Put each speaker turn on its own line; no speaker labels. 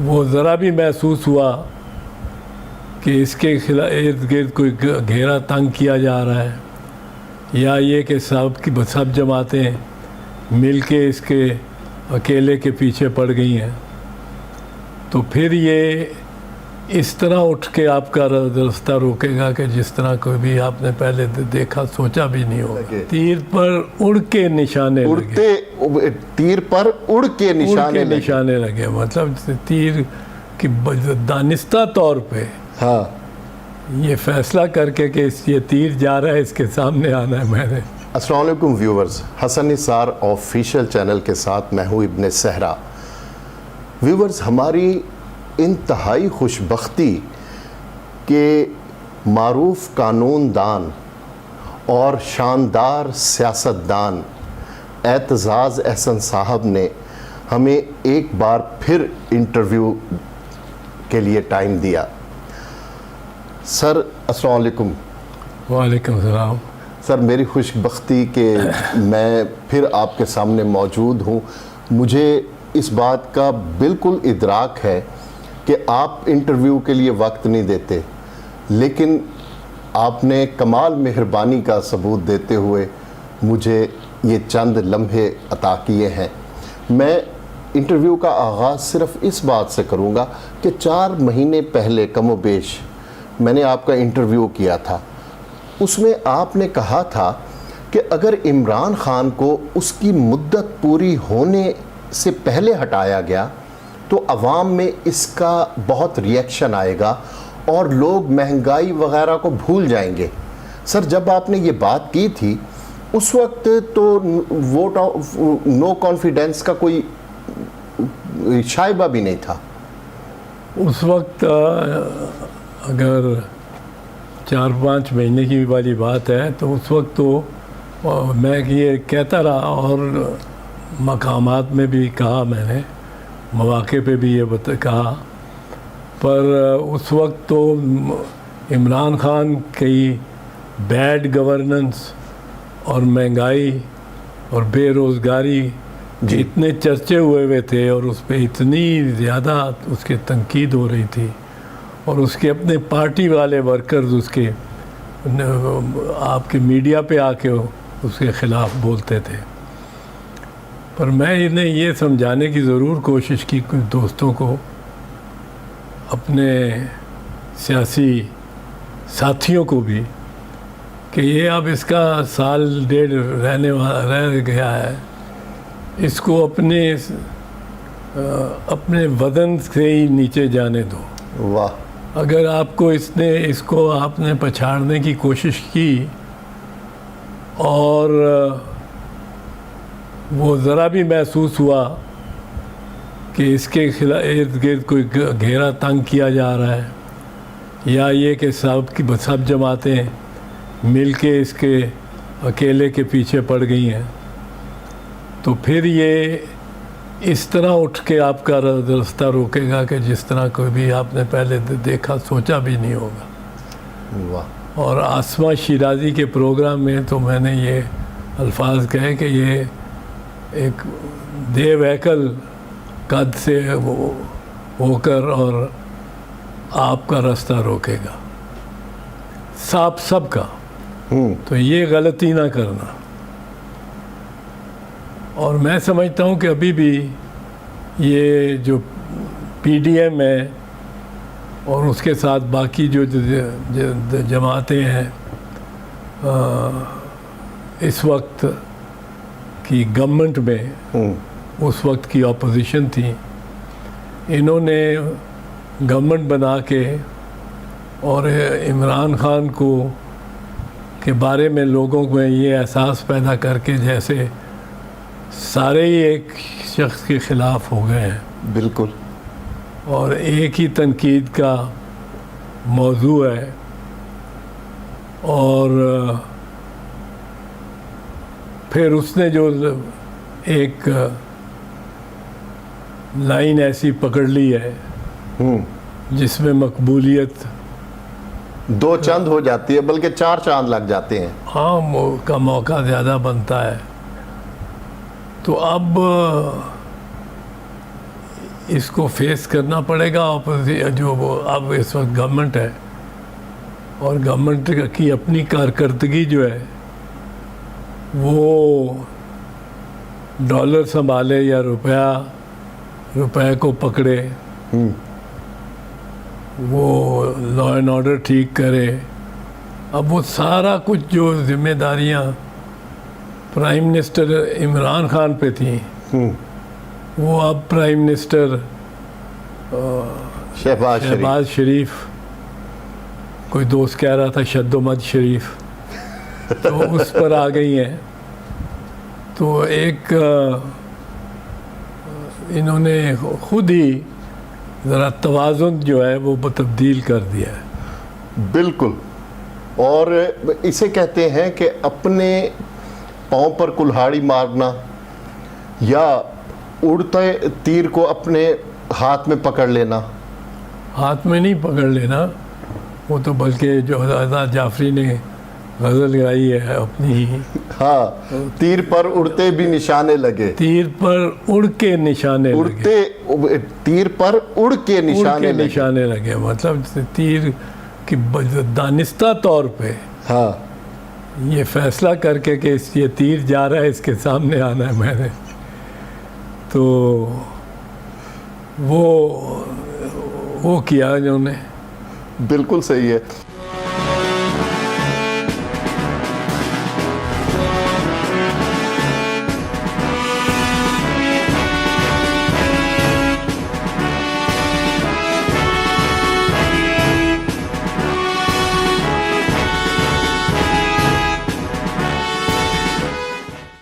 وہ ذرا بھی محسوس ہوا کہ اس کے ارد گرد کوئی گھیرا تنگ کیا جا رہا ہے یا یہ کہ سب جماعتیں مل کے اس کے اکیلے کے پیچھے پڑ گئی ہیں، تو پھر یہ اس طرح اٹھ کے آپ کا راستہ روکے گا کہ جس طرح کوئی بھی آپ نے پہلے دیکھا سوچا بھی نہیں ہوگا۔ تیر پر اڑ کے نشانے لگے،
تیر پر اڑ کے نشانے
لگے، مطلب تیر کی دانستہ طور پہ
ہاں
یہ فیصلہ کر کے کہ یہ تیر جا رہا ہے، اس کے سامنے آنا ہے میں نے۔
السلام علیکم ویورز، حسن نثار آفیشیل چینل کے ساتھ میں ہوں ابن صحرا۔ ویورز، ہماری انتہائی خوش بختی کہ معروف قانون دان اور شاندار سیاستدان اعتزاز احسن صاحب نے ہمیں ایک بار پھر انٹرویو کے لیے ٹائم دیا۔ سر السلام علیکم۔
وعلیکم السلام۔
سر، میری خوش بختی کہ میں پھر آپ کے سامنے موجود ہوں۔ مجھے اس بات کا بالکل ادراک ہے کہ آپ انٹرویو کے لیے وقت نہیں دیتے، لیکن آپ نے کمال مہربانی کا ثبوت دیتے ہوئے مجھے یہ چند لمحے عطا کیے ہیں۔ میں انٹرویو کا آغاز صرف اس بات سے کروں گا کہ 4 مہینے پہلے کم و بیش میں نے آپ کا انٹرویو کیا تھا۔ اس میں آپ نے کہا تھا کہ اگر عمران خان کو اس کی مدت پوری ہونے سے پہلے ہٹایا گیا تو عوام میں اس کا بہت ریئیکشن آئے گا اور لوگ مہنگائی وغیرہ کو بھول جائیں گے۔ سر، جب آپ نے یہ بات کی تھی اس وقت تو ووٹ نو کانفیڈنس کا کوئی شائبہ بھی نہیں تھا۔
اس وقت اگر 4-5 مہینے کی والی بات ہے تو اس وقت تو میں یہ کہتا رہا اور مقامات میں بھی کہا، میں نے مواقع پہ بھی یہ کہا، پر اس وقت تو عمران خان کی بیڈ گورننس اور مہنگائی اور بے روزگاری اتنے چرچے ہوئے تھے اور اس پہ اتنی زیادہ اس کے تنقید ہو رہی تھی اور اس کے اپنے پارٹی والے ورکرز اس کے آپ کے میڈیا پہ آ کے اس کے خلاف بولتے تھے۔ پر میں انہیں یہ سمجھانے کی ضرور کوشش کی کچھ دوستوں کو، اپنے سیاسی ساتھیوں کو بھی، کہ یہ اب اس کا 1.5 سال رہ گیا ہے، اس کو اپنے وزن سے ہی نیچے جانے دو۔
واہ!
اگر آپ کو آپ نے پچھاڑنے کی کوشش کی اور وہ ذرا بھی محسوس ہوا کہ اس کے ارد گرد کوئی گھیرا تنگ کیا جا رہا ہے یا یہ کہ سب جماعتیں مل کے اس کے اکیلے کے پیچھے پڑ گئی ہیں، تو پھر یہ اس طرح اٹھ کے آپ کا راستہ روکے گا کہ جس طرح کوئی بھی آپ نے پہلے دیکھا سوچا بھی نہیں ہوگا۔
واہ!
اور آسمہ شیرازی کے پروگرام میں تو میں نے یہ الفاظ کہے کہ یہ ایک دیو ہیکل قد سے ہو کر اور آپ کا راستہ روکے گا، سب کا۔ تو یہ غلطی نہ کرنا۔ اور میں سمجھتا ہوں کہ ابھی بھی یہ جو پی ڈی ایم ہے اور اس کے ساتھ باقی جو جماعتیں ہیں اس وقت کی گورنمنٹ میں، اس وقت کی اپوزیشن تھی، انہوں نے گورنمنٹ بنا کے اور عمران خان کے بارے میں لوگوں میں یہ احساس پیدا کر کے جیسے سارے ہی ایک شخص کے خلاف ہو گئے ہیں۔
بالکل۔
اور ایک ہی تنقید کا موضوع ہے، اور پھر اس نے جو ایک لائن ایسی پکڑ لی ہے جس میں مقبولیت
2 چاند ہو جاتی ہے، بلکہ 4 چاند لگ جاتے ہیں۔
ہاں، کا موقع زیادہ بنتا ہے۔ تو اب اس کو فیس کرنا پڑے گا جو وہ اب اس وقت گورنمنٹ ہے، اور گورنمنٹ کی اپنی کارکردگی جو ہے وہ ڈالر سنبھالے یا روپے کو پکڑے، وہ لا اینڈ آرڈر ٹھیک کرے. اب وہ سارا کچھ جو ذمہ داریاں پرائم منسٹر عمران خان پہ تھیں وہ اب پرائم منسٹر شہباز شریف، کوئی دوست کہہ رہا تھا شدومد شریف، تو اس پر آ گئی ہیں. تو ایک انہوں نے خود ہی ذرا توازن جو ہے وہ تبدیل کر دیا ہے.
بالکل، اور اسے کہتے ہیں کہ اپنے پاؤں پر کلہاڑی مارنا یا اڑتے تیر کو اپنے ہاتھ میں پکڑ لینا.
ہاتھ میں نہیں پکڑ لینا، وہ تو بلکہ جو آزاد جعفری نے غزل گائی ہے اپنی،
ہاں، تیر پر اڑتے بھی نشانے لگے،
تیر پر اڑ کے نشانے لگے،
تیر پر اڑ کے نشانے لگے،
مطلب تیر کی دانستہ طور پہ
ہاں
یہ فیصلہ کر کے کہ یہ تیر جا رہا ہے، اس کے سامنے آنا ہے میں نے. تو وہ کیا انہوں نے.
بالکل صحیح ہے.